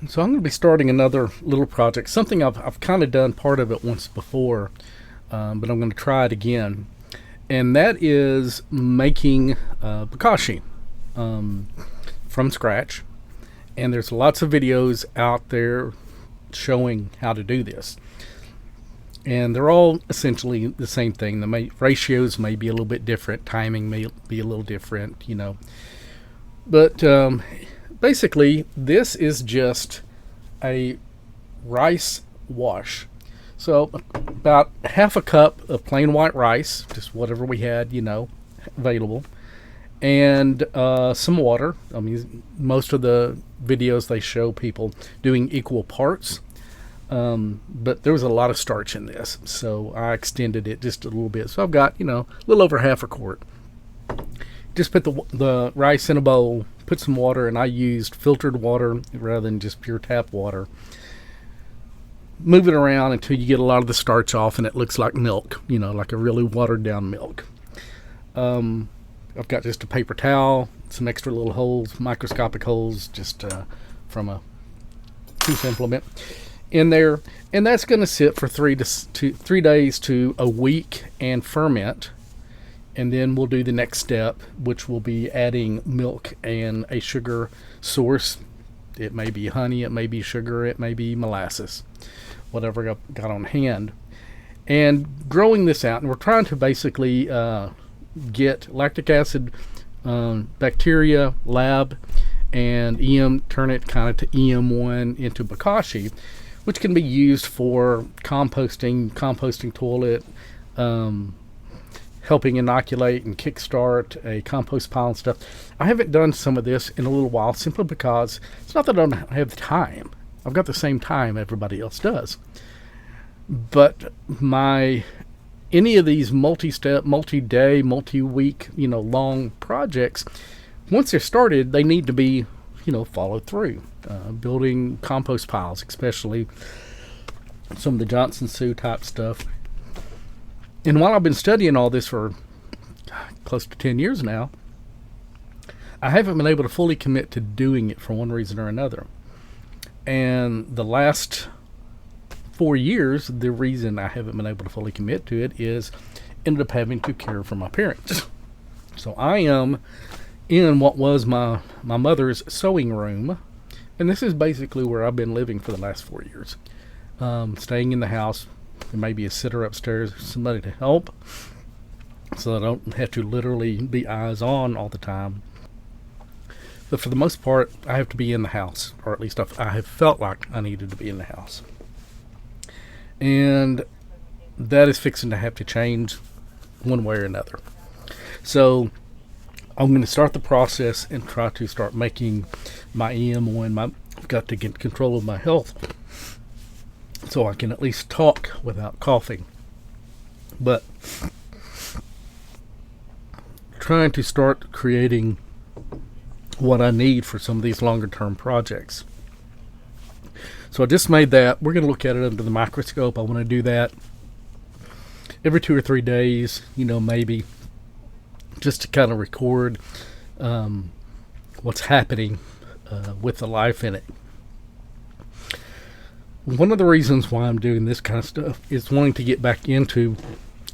So I'm going to be starting another little project, something I've kind of done part of it once before, but I'm going to try it again. And that is making Bokashi um, from scratch. And there's lots of videos out there showing how to do this. And they're all essentially the same thing. The ratios may be a little bit different, timing may be a little different, But basically, this is just a rice wash. So, about half a cup of plain white rice, just whatever we had, available, and some water. I mean, most of the videos they show people doing equal parts, but there was a lot of starch in this, so I extended it just a little bit. So I've got, a little over half a quart. Just put the rice in a bowl, put some water, and I used filtered water rather than just pure tap water. Move it around until you get a lot of the starch off and it looks like milk, like a really watered down milk. I've got just a paper towel, some extra little holes, microscopic holes, just from a tooth implement in there. And that's going to sit for 3 days to a week and ferment. And then we'll do the next step, which will be adding milk and a sugar source. It may be honey, it may be sugar, it may be molasses, whatever I've got on hand. And growing this out, and we're trying to basically get lactic acid, bacteria, lab, and turn it kind of to EM-1 into Bokashi, which can be used for composting toilet, helping inoculate and kickstart a compost pile and stuff. I haven't done some of this in a little while simply because it's not that I don't have the time. I've got the same time everybody else does. But any of these multi-step, multi-day, multi-week, long projects, once they're started, they need to be, followed through. Building compost piles, especially some of the Johnson Sioux type stuff. And while I've been studying all this for close to 10 years now, I haven't been able to fully commit to doing it for one reason or another. And the last 4 years, the reason I haven't been able to fully commit to it is ended up having to care for my parents. So I am in what was my mother's sewing room, and this is basically where I've been living for the last 4 years. Staying in the house. There may be a sitter upstairs, somebody to help, so I don't have to literally be eyes on all the time. But for the most part, I have to be in the house, or at least I have felt like I needed to be in the house. And that is fixing to have to change one way or another. So I'm going to start the process and try to start making my EM-1. I've got to get control of my health so I can at least talk without coughing. But trying to start creating what I need for some of these longer term projects. So I just made that. We're going to look at it under the microscope. I want to do that every 2 or 3 days, maybe, just to kind of record what's happening with the life in it. One of the reasons why I'm doing this kind of stuff is wanting to get back into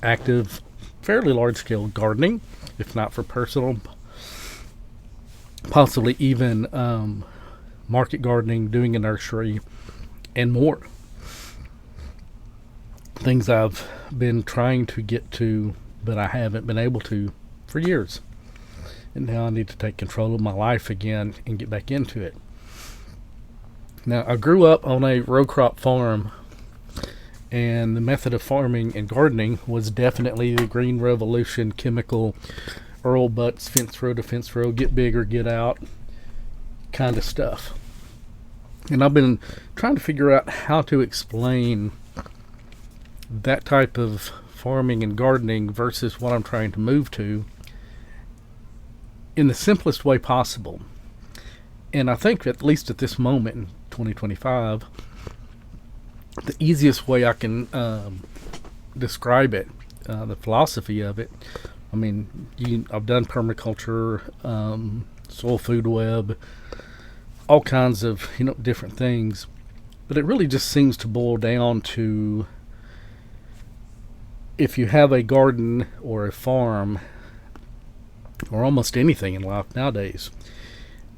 active, fairly large-scale gardening, if not for personal, possibly even market gardening, doing a nursery, and more. Things I've been trying to get to, but I haven't been able to for years. And now I need to take control of my life again and get back into it. Now, I grew up on a row crop farm, and the method of farming and gardening was definitely the Green Revolution, chemical, Earl Butts, fence row to fence row, get bigger, get out kind of stuff. And I've been trying to figure out how to explain that type of farming and gardening versus what I'm trying to move to in the simplest way possible. And I think, at least at this moment in 2025, the easiest way I can describe it, the philosophy of it, I mean, I've done permaculture, soil food web, all kinds of different things. But it really just seems to boil down to, if you have a garden or a farm or almost anything in life nowadays,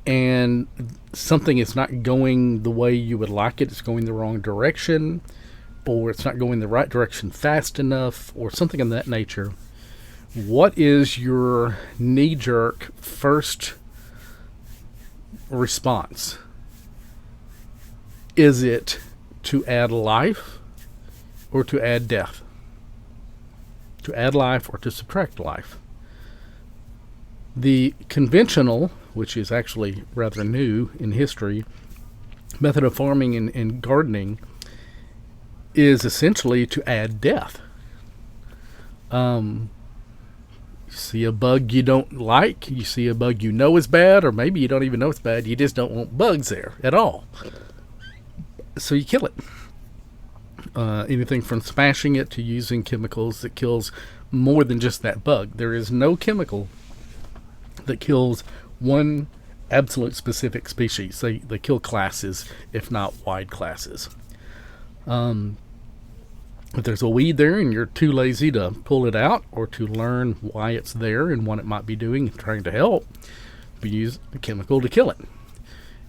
and something is not going the way you would like it, it's going the wrong direction, or it's not going the right direction fast enough, or something of that nature, what is your knee-jerk first response? Is it to add life or to add death? To add life or to subtract life? The conventional, which is actually rather new in history, method of farming and gardening is essentially to add death. You see a bug you don't like, you see a bug you know is bad, or maybe you don't even know it's bad, you just don't want bugs there at all. So you kill it. Anything from smashing it to using chemicals that kills more than just that bug. There is no chemical that kills one absolute specific species. They kill classes, if not wide classes. If there's a weed there and you're too lazy to pull it out or to learn why it's there and what it might be doing and trying to help, we use a chemical to kill it.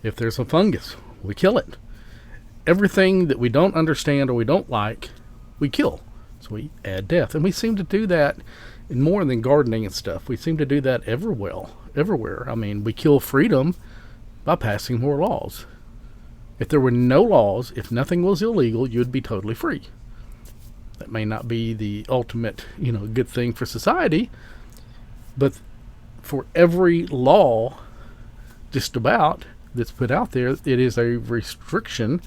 If there's a fungus, we kill it. Everything that we don't understand or we don't like, we kill. So we add death. And we seem to do that in more than gardening and stuff. We seem to do that everywhere. I mean, we kill freedom by passing more laws. If there were no laws, if nothing was illegal, you'd be totally free. That may not be the ultimate, good thing for society, but for every law, just about, that's put out there, it is a restriction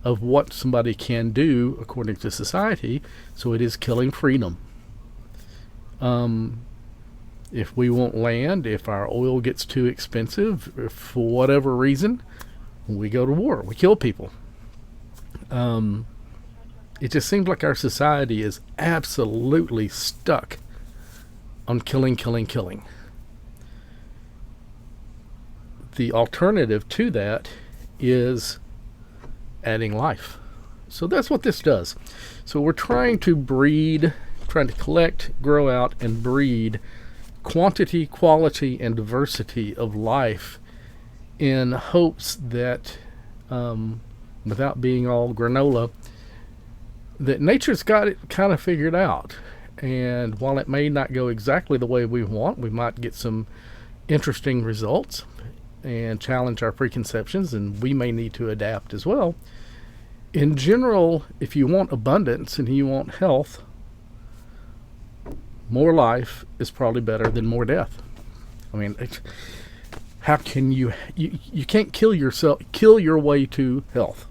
of what somebody can do according to society. So it is killing freedom. If we want land, if our oil gets too expensive, if for whatever reason, we go to war. We kill people. It just seems like our society is absolutely stuck on killing. The alternative to that is adding life. So that's what this does. So we're trying to collect, grow out, and breed quantity, quality, and diversity of life in hopes that, without being all granola, that nature's got it kind of figured out. And while it may not go exactly the way we want, we might get some interesting results and challenge our preconceptions, and we may need to adapt as well. In general, if you want abundance and you want health, more life is probably better than more death. I mean, how can you can't kill your way to health.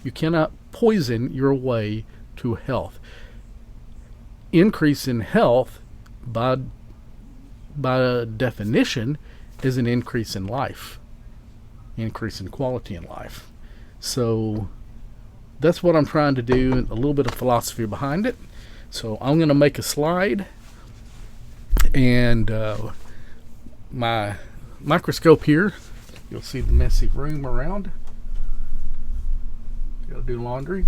You cannot poison your way to health. Increase in health, by definition, is an increase in life, increase in quality in life. So that's what I'm trying to do, a little bit of philosophy behind it. So I'm going to make a slide, and my microscope here, you'll see the messy room around. Gotta do laundry.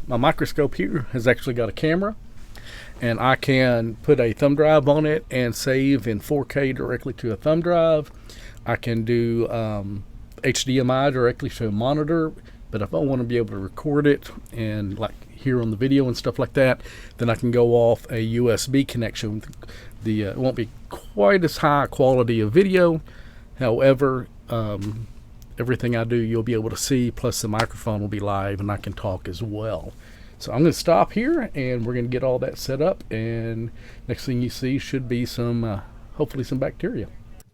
My microscope here has actually got a camera, and I can put a thumb drive on it and save in 4K directly to a thumb drive. I can do HDMI directly to a monitor, but if I want to be able to record it and like here on the video and stuff like that, then I can go off a USB connection. It won't be quite as high quality of video. However, everything I do you'll be able to see, plus the microphone will be live and I can talk as well. So I'm going to stop here and we're going to get all that set up, and next thing you see should be some hopefully some bacteria.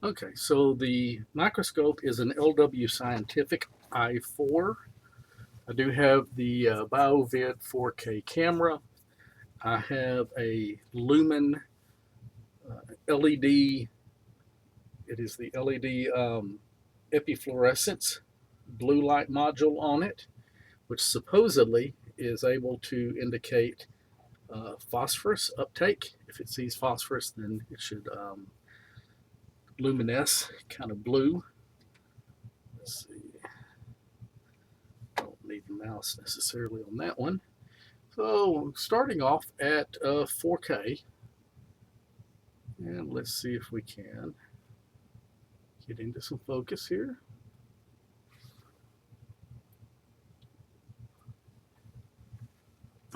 Okay, so the microscope is an LW Scientific i4. I do have the BioVid 4K camera. I have a Lumen LED. It is the LED epifluorescence blue light module on it, which supposedly is able to indicate phosphorus uptake. If it sees phosphorus, then it should luminesce kind of blue. Let's see. Don't need the mouse necessarily on that one. So starting off at 4K, and let's see if we can get into some focus here.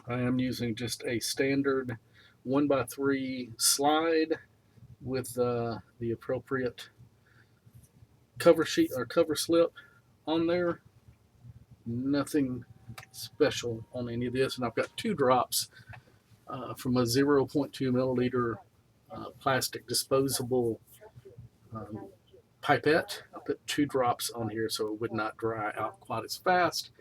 I am using just a standard 1x3 slide with the appropriate cover sheet or cover slip on there. Nothing special on any of this, and I've got 2 drops from a 0.2 milliliter plastic disposable um, pipette. I put 2 drops on here so it would not dry out quite as fast.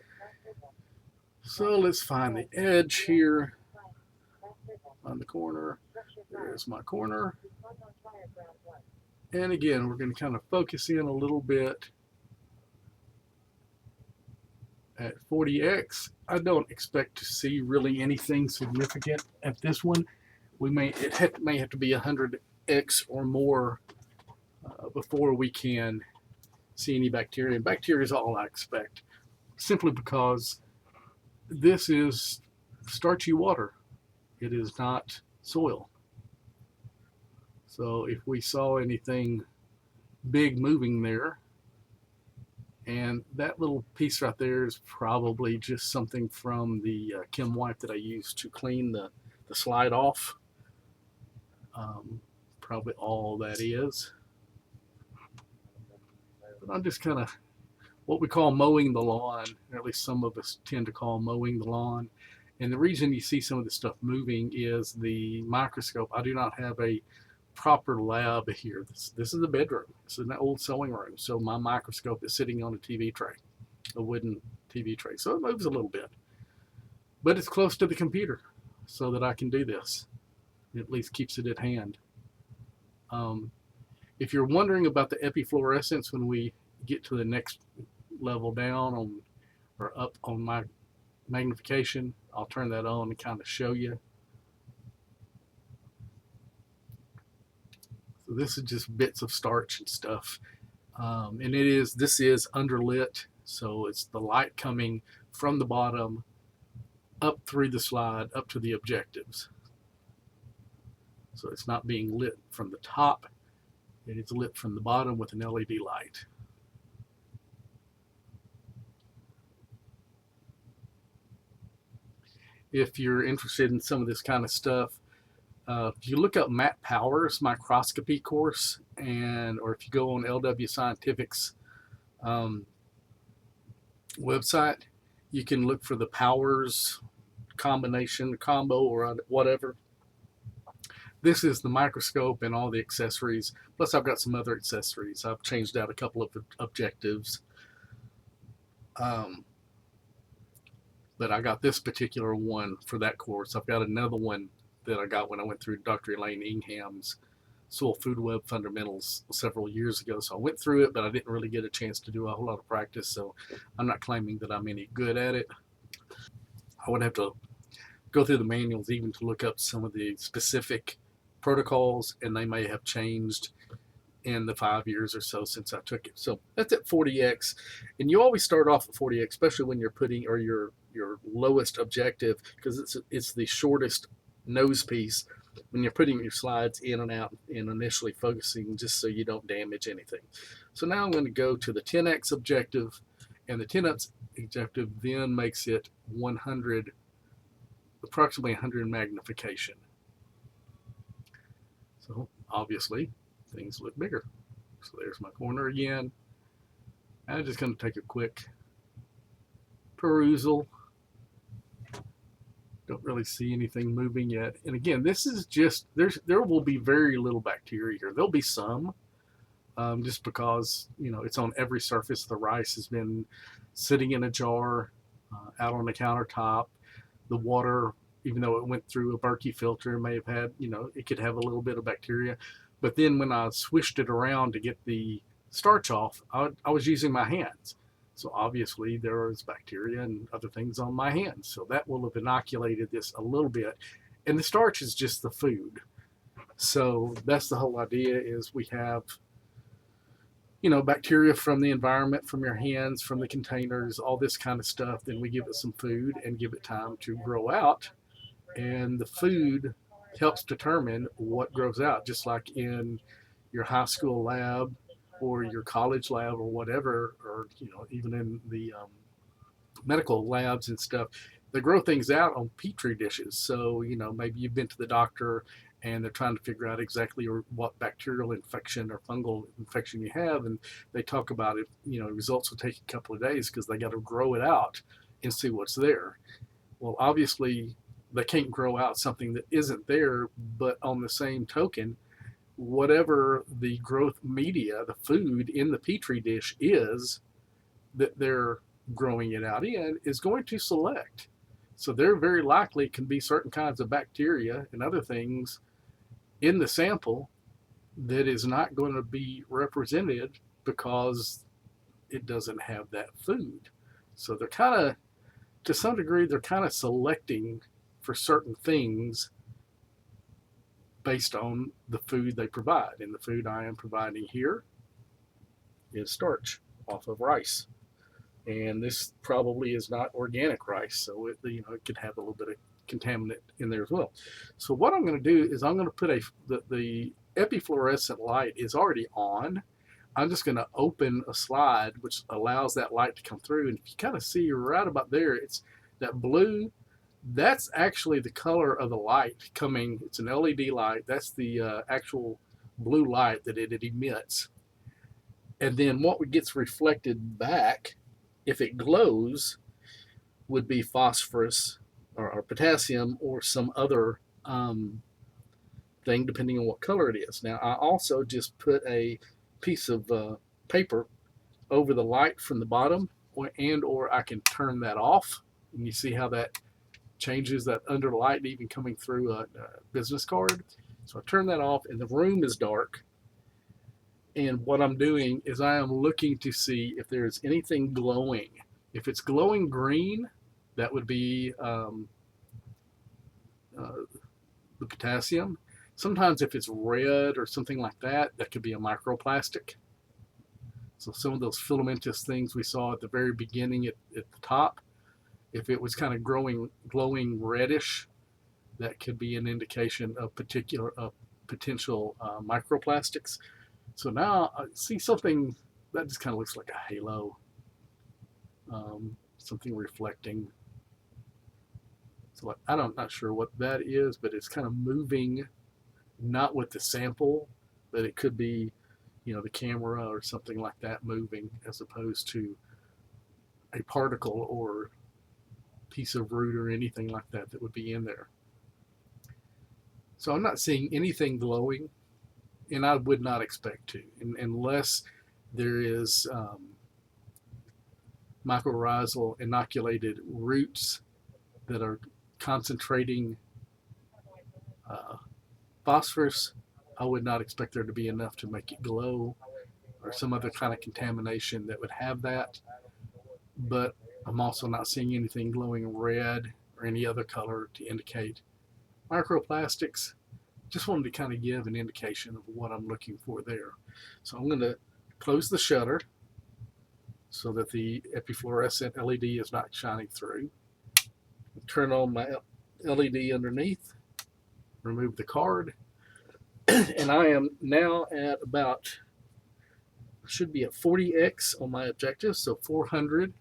So let's find the edge here on the corner. There's my corner. And again, we're going to kind of focus in a little bit at 40x. I don't expect to see really anything significant at this one. May have to be 100x or more before we can see any bacteria. And bacteria is all I expect, simply because this is starchy water. It is not soil. So if we saw anything big moving there, and that little piece right there is probably just something from the chem wipe that I used to clean the slide off. Probably all that is. But I'm just kind of what we call mowing the lawn, or at least some of us tend to call mowing the lawn. And the reason you see some of this stuff moving is the microscope. I do not have a proper lab here. This is the bedroom. This is an old sewing room. So my microscope is sitting on a TV tray, a wooden TV tray. So it moves a little bit. But it's close to the computer so that I can do this. It at least keeps it at hand. If you're wondering about the epifluorescence when we get to the next level down on or up on my magnification, I'll turn that on and kind of show you. So this is just bits of starch and stuff. And this is underlit, so it's the light coming from the bottom up through the slide up to the objectives. So it's not being lit from the top, it is lit from the bottom with an LED light. If you're interested in some of this kind of stuff, if you look up Matt Power's microscopy course, or if you go on LW Scientific's website, you can look for the Powers combination, combo, or whatever. This is the microscope and all the accessories. Plus, I've got some other accessories. I've changed out a couple of objectives. But I got this particular one for that course. I've got another one that I got when I went through Dr. Elaine Ingham's Soil Food Web Fundamentals several years ago. So I went through it, but I didn't really get a chance to do a whole lot of practice. So I'm not claiming that I'm any good at it. I would have to go through the manuals even to look up some of the specific protocols, and they may have changed in the 5 years or so since I took it. So that's at 40x, and you always start off at 40x, especially when you're putting or your lowest objective, because it's the shortest nose piece when you're putting your slides in and out and initially focusing, just so you don't damage anything. So now I'm going to go to the 10x objective, and the 10x objective then makes it 100, approximately 100 magnification. So obviously things look bigger. So there's my corner again. I'm just going to take a quick perusal. Don't really see anything moving yet. And again, this is just, there will be very little bacteria here. There'll be some, just because, it's on every surface. The rice has been sitting in a jar out on the countertop. The water, even though it went through a Berkey filter, may have had, it could have a little bit of bacteria. But then when I swished it around to get the starch off, I was using my hands. So obviously there was bacteria and other things on my hands. So that will have inoculated this a little bit. And the starch is just the food. So that's the whole idea, is we have, bacteria from the environment, from your hands, from the containers, all this kind of stuff. Then we give it some food and give it time to grow out. And the food helps determine what grows out, just like in your high school lab or your college lab or whatever, or even in the medical labs and stuff. They grow things out on petri dishes. So maybe you've been to the doctor and they're trying to figure out exactly what bacterial infection or fungal infection you have, and they talk about it. Results will take a couple of days because they got to grow it out and see what's there. Well, obviously, they can't grow out something that isn't there, but on the same token, whatever the growth media, the food in the petri dish is that they're growing it out in, is going to select. So there very likely can be certain kinds of bacteria and other things in the sample that is not going to be represented because it doesn't have that food. So they're kind of, to some degree, they're kind of selecting for certain things based on the food they provide. And the food I am providing here is starch off of rice. And this probably is not organic rice, so it could have a little bit of contaminant in there as well. So what I'm going to do is I'm going to put the epifluorescent light is already on. I'm just going to open a slide which allows that light to come through, and if you kind of see right about there, it's that blue. That's actually the color of the light coming. It's an LED light. That's the actual blue light that it emits. And then what gets reflected back, if it glows, would be phosphorus or potassium or some other thing, depending on what color it is. Now, I also just put a piece of paper over the light from the bottom, or I can turn that off. And you see how that changes that under light even coming through a business card. So I turn that off, and the room is dark. And what I'm doing is I am looking to see if there's anything glowing. If it's glowing green, that would be the potassium. Sometimes if it's red or something like that, that could be a microplastic. So some of those filamentous things we saw at the very beginning at the top, if it was kind of glowing reddish, that could be an indication of potential microplastics. So now I see something that just kind of looks like a halo, something reflecting. So I'm not sure what that is, but it's kind of moving, not with the sample, but it could be, the camera or something like that moving, as opposed to a particle or piece of root or anything like that that would be in there. So I'm not seeing anything glowing, and I would not expect to, unless there is mycorrhizal inoculated roots that are concentrating phosphorus. I would not expect there to be enough to make it glow, or some other kind of contamination that would have that. But I'm also not seeing anything glowing red or any other color to indicate microplastics. Just wanted to kind of give an indication of what I'm looking for there. So I'm going to close the shutter so that the epifluorescent LED is not shining through. Turn on my LED underneath, remove the card, and I am now at about, should be at 40x on my objective, so 400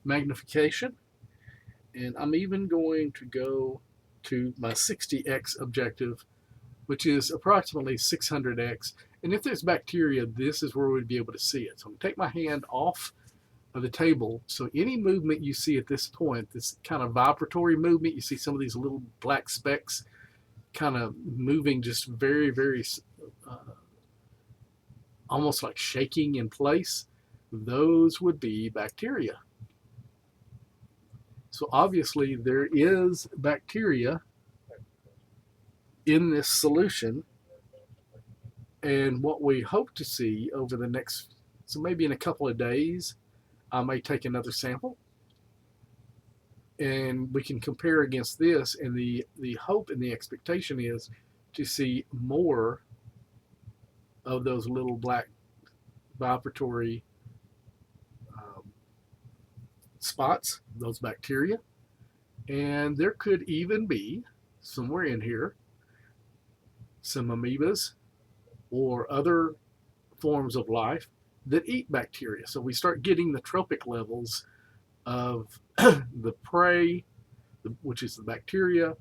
magnification. And I'm even going to go to my 60x objective, which is approximately 600x. And if there's bacteria, this is where we'd be able to see it. So I'm going to take my hand off of the table. So any movement you see at this point, this kind of vibratory movement, you see some of these little black specks kind of moving just very, very almost like shaking in place. Those would be bacteria. So obviously there is bacteria in this solution, and what we hope to see over the next, so maybe in a couple of days, I may take another sample and we can compare against this, and the hope and the expectation is to see more of those little black vibratory um, spots, those bacteria. And there could even be, somewhere in here, some amoebas or other forms of life that eat bacteria. So we start getting the tropic levels of the prey, which is the bacteria,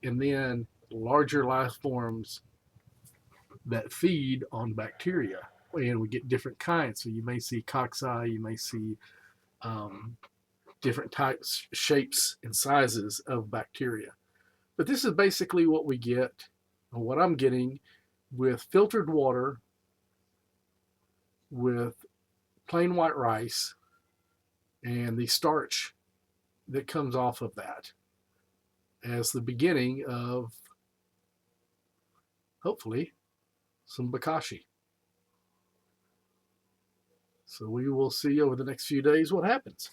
and then larger life forms that feed on bacteria. And we get different kinds. So you may see cocci, you may see um, different types, shapes, and sizes of bacteria. But this is basically what we get, or what I'm getting, with filtered water, with plain white rice, and the starch that comes off of that as the beginning of, hopefully, some Bokashi. So we will see over the next few days what happens.